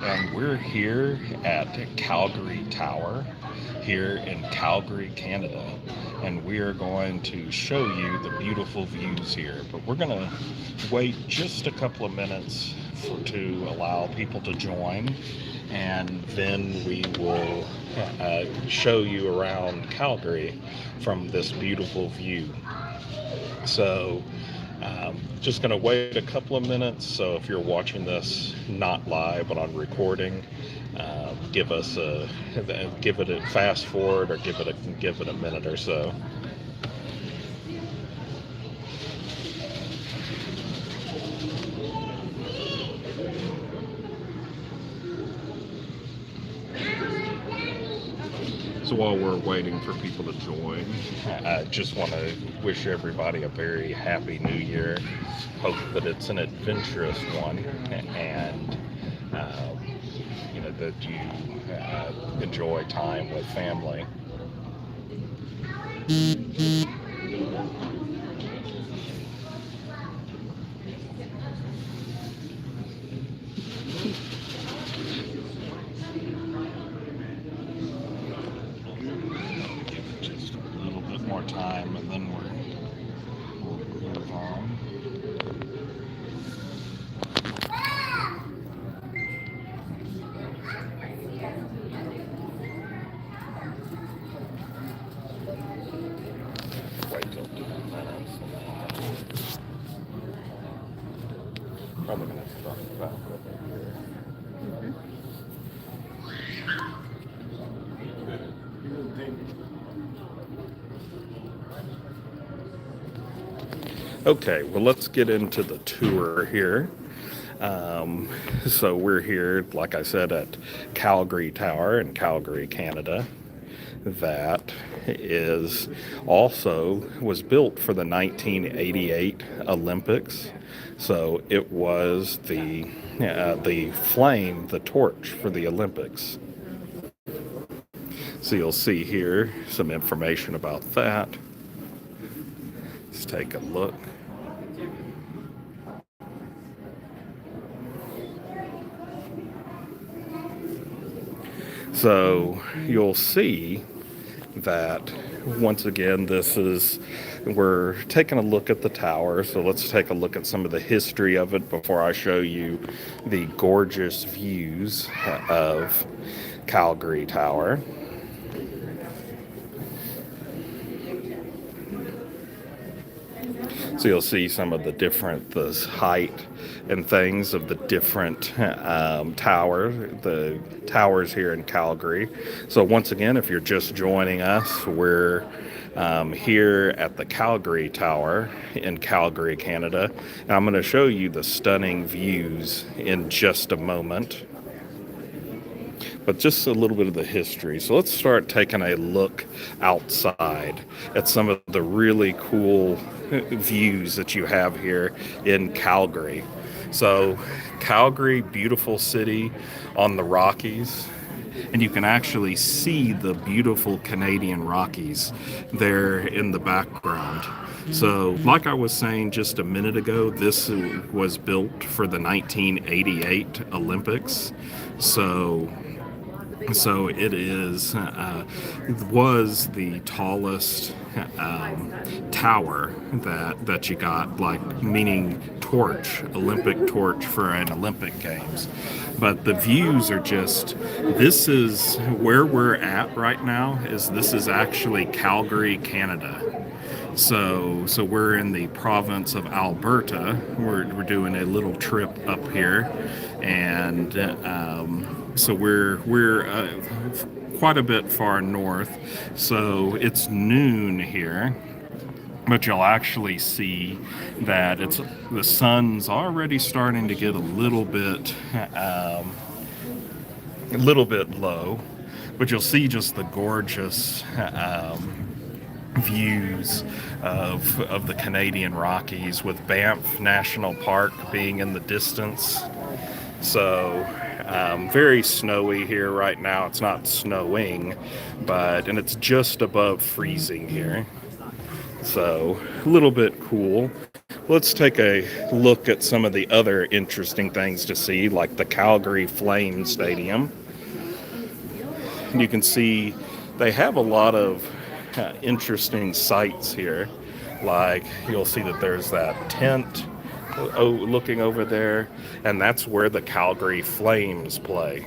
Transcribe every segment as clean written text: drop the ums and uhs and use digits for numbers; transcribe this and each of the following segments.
and we're here at Calgary Tower here in Calgary, Canada. And we are going to show you the beautiful views here. But we're going to wait just a couple of minutes to allow people to join, and then we will show you around Calgary from this beautiful view. So just going to wait a couple of minutes. So if you're watching this not live but on recording, give it a fast forward, or give it a minute or so. So while we're waiting for people to join, I just want to wish everybody a very happy new year. Hope that it's an adventurous one, and that you enjoy time with family. Just a little bit more time, and then we'll move on. Wait till 2 minutes. Probably going to start back with it here. Okay, well, let's get into the tour here. So we're here, like I said, at Calgary Tower in Calgary, Canada. That was built for the 1988 Olympics. So it was the flame, the torch for the Olympics. So you'll see here some information about that. Let's take a look. So you'll see that once again, we're taking a look at the tower. So let's take a look at some of the history of it before I show you the gorgeous views of Calgary Tower. So you'll see some of the height and things of the different the towers here in Calgary. So once again, if you're just joining us, we're here at the Calgary Tower in Calgary, Canada. And I'm going to show you the stunning views in just a moment. But just a little bit of the history. So let's start taking a look outside at some of the really cool views that you have here in Calgary. So Calgary, beautiful city on the Rockies, and you can actually see the beautiful Canadian Rockies there in the background. So like I was saying just a minute ago, this was built for the 1988 Olympics. So it was the tallest tower that you got, like meaning Olympic torch for an Olympic Games. But the views are this is where we're at right now. This is actually Calgary, Canada. So we're in the province of Alberta. We're doing a little trip up here, and so we're quite a bit far north. So it's noon here, but you'll actually see that the sun's already starting to get a little bit low. But you'll see just the gorgeous views of the Canadian Rockies, with Banff National Park being in the distance. So very snowy here right now. It's not snowing, and it's just above freezing here. So a little bit cool. let's take a look at some of the other interesting things to see, like the Calgary Flame Stadium. You can see they have a lot of interesting sights here. Like you'll see that there's that tent looking over there, and that's where the Calgary Flames play.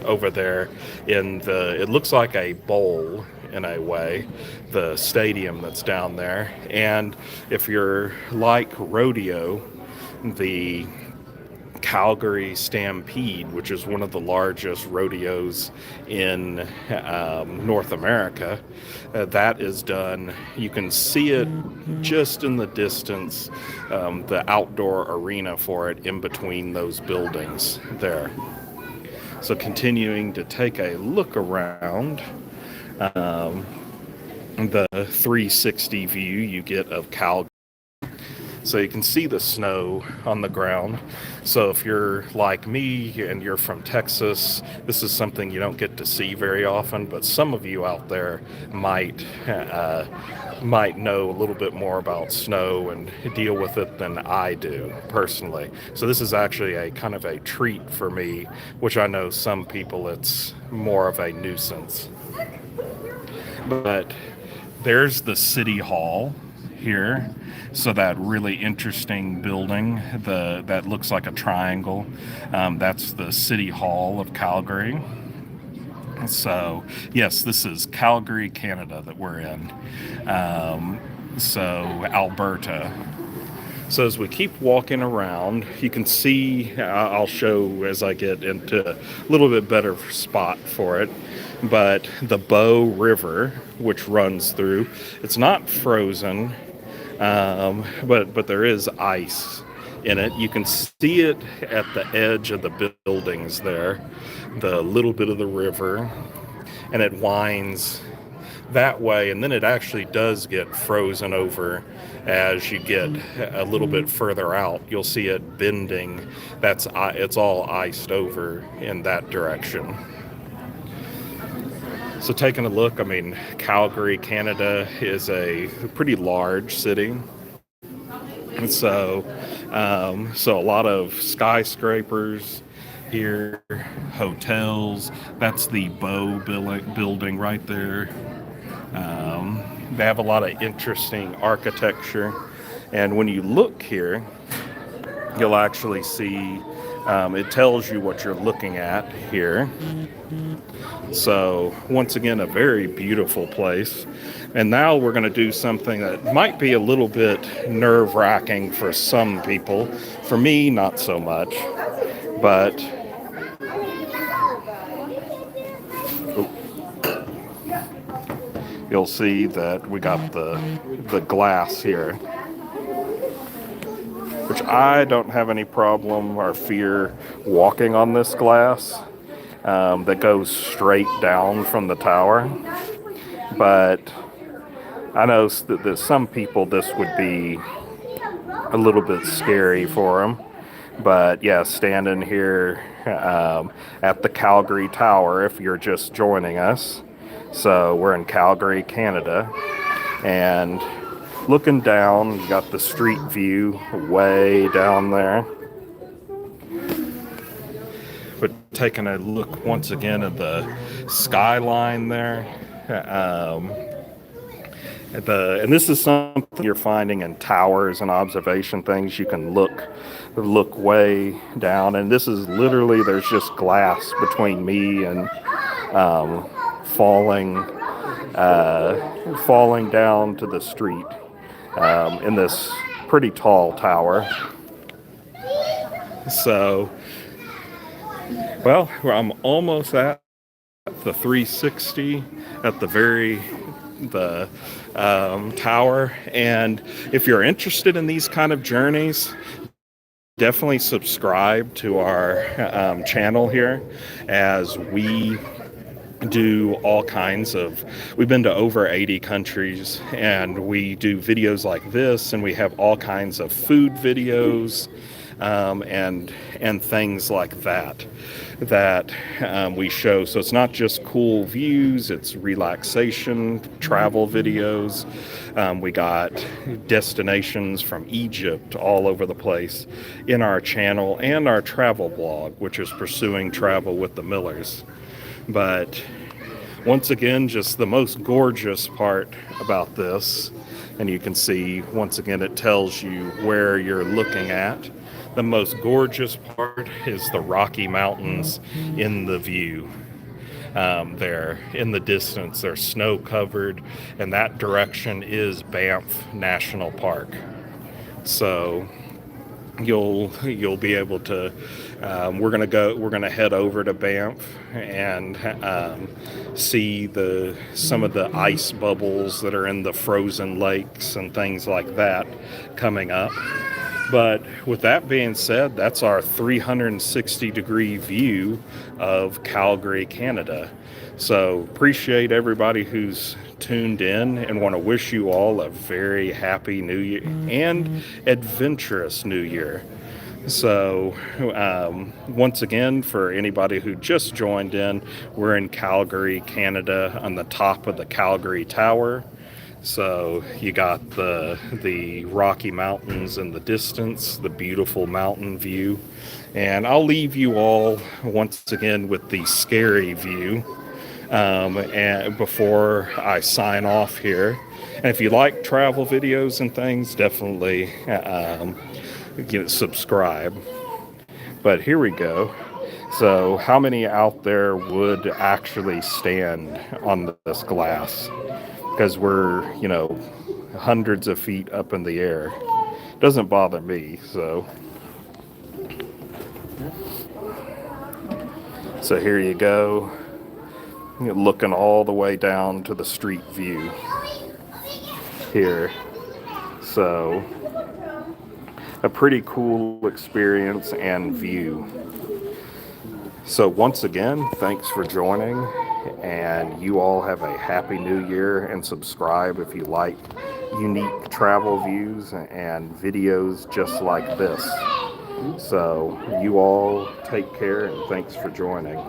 Over there it looks like a bowl in a way, the stadium that's down there. And if you're like rodeo, the Calgary Stampede, which is one of the largest rodeos in North America, that is done. You can see it just in the distance, the outdoor arena for it in between those buildings there. So continuing to take a look around, the 360 view you get of Calgary. So you can see the snow on the ground. So if you're like me and you're from Texas, this is something you don't get to see very often, but some of you out there might know a little bit more about snow and deal with it than I do personally. So this is actually a kind of a treat for me, which I know some people it's more of a nuisance. But there's the City Hall here. So that really interesting building, that looks like a triangle, that's the City Hall of Calgary. So yes, this is Calgary, Canada that we're in. So Alberta. So as we keep walking around, you can see, I'll show as I get into a little bit better spot for it, but the Bow River, which runs through, it's not frozen, but there is ice in it. You can see it at the edge of the buildings there, the little bit of the river, and it winds that way, and then it actually does get frozen over as you get a little bit further out. You'll see it bending. It's all iced over in that direction. So taking a look, I mean, Calgary, Canada is a pretty large city. And so a lot of skyscrapers here, hotels. That's the Bow building right there. They have a lot of interesting architecture. And when you look here, you'll actually see, it tells you what you're looking at here. So once again, a very beautiful place. And now we're going to do something that might be a little bit nerve-wracking for some people. For me, not so much. But you'll see that we got the glass here, which I don't have any problem or fear walking on this glass that goes straight down from the tower. But I know that some people this would be a little bit scary for them. But yeah, standing here at the Calgary Tower, if you're just joining us. So we're in Calgary, Canada, and looking down, you got the street view way down there. But taking a look once again at the skyline there, and this is something you're finding in towers and observation things. You can look way down, and this is literally, there's just glass between me and falling down to the street in this pretty tall tower. So, well, I'm almost at the 360 at the tower. And if you're interested in these kind of journeys, definitely subscribe to our channel here, as we do all kinds of, we've been to over 80 countries, and we do videos like this, and we have all kinds of food videos, and things like that we show. So it's not just cool views, it's relaxation, travel videos. We got destinations from Egypt all over the place in our channel, and our travel blog, which is Pursuing Travel with the Millers. But once again, just the most gorgeous part about this, and you can see once again it tells you where you're looking at. The most gorgeous part is the Rocky Mountains in the view. There in the distance, they're snow covered, and that direction is Banff National Park. So you'll be able to we're gonna head over to Banff and see some of the ice bubbles that are in the frozen lakes and things like that coming up. But with that being said, that's our 360-degree view of Calgary, Canada. So appreciate everybody who's tuned in, and want to wish you all a very happy New Year and adventurous New Year. So once again, for anybody who just joined in, we're in Calgary, Canada, on the top of the Calgary Tower. So you got the Rocky Mountains in the distance, the beautiful mountain view. And I'll leave you all once again with the scary view and before I sign off here. And if you like travel videos and things, definitely subscribe. But here we go. So how many out there would actually stand on this glass? Because we're, hundreds of feet up in the air. Doesn't bother me, so here you go. You're looking all the way down to the street view here. So a pretty cool experience and view. So once again, thanks for joining, and you all have a happy new year, and subscribe if you like unique travel views and videos just like this. So you all take care, and thanks for joining.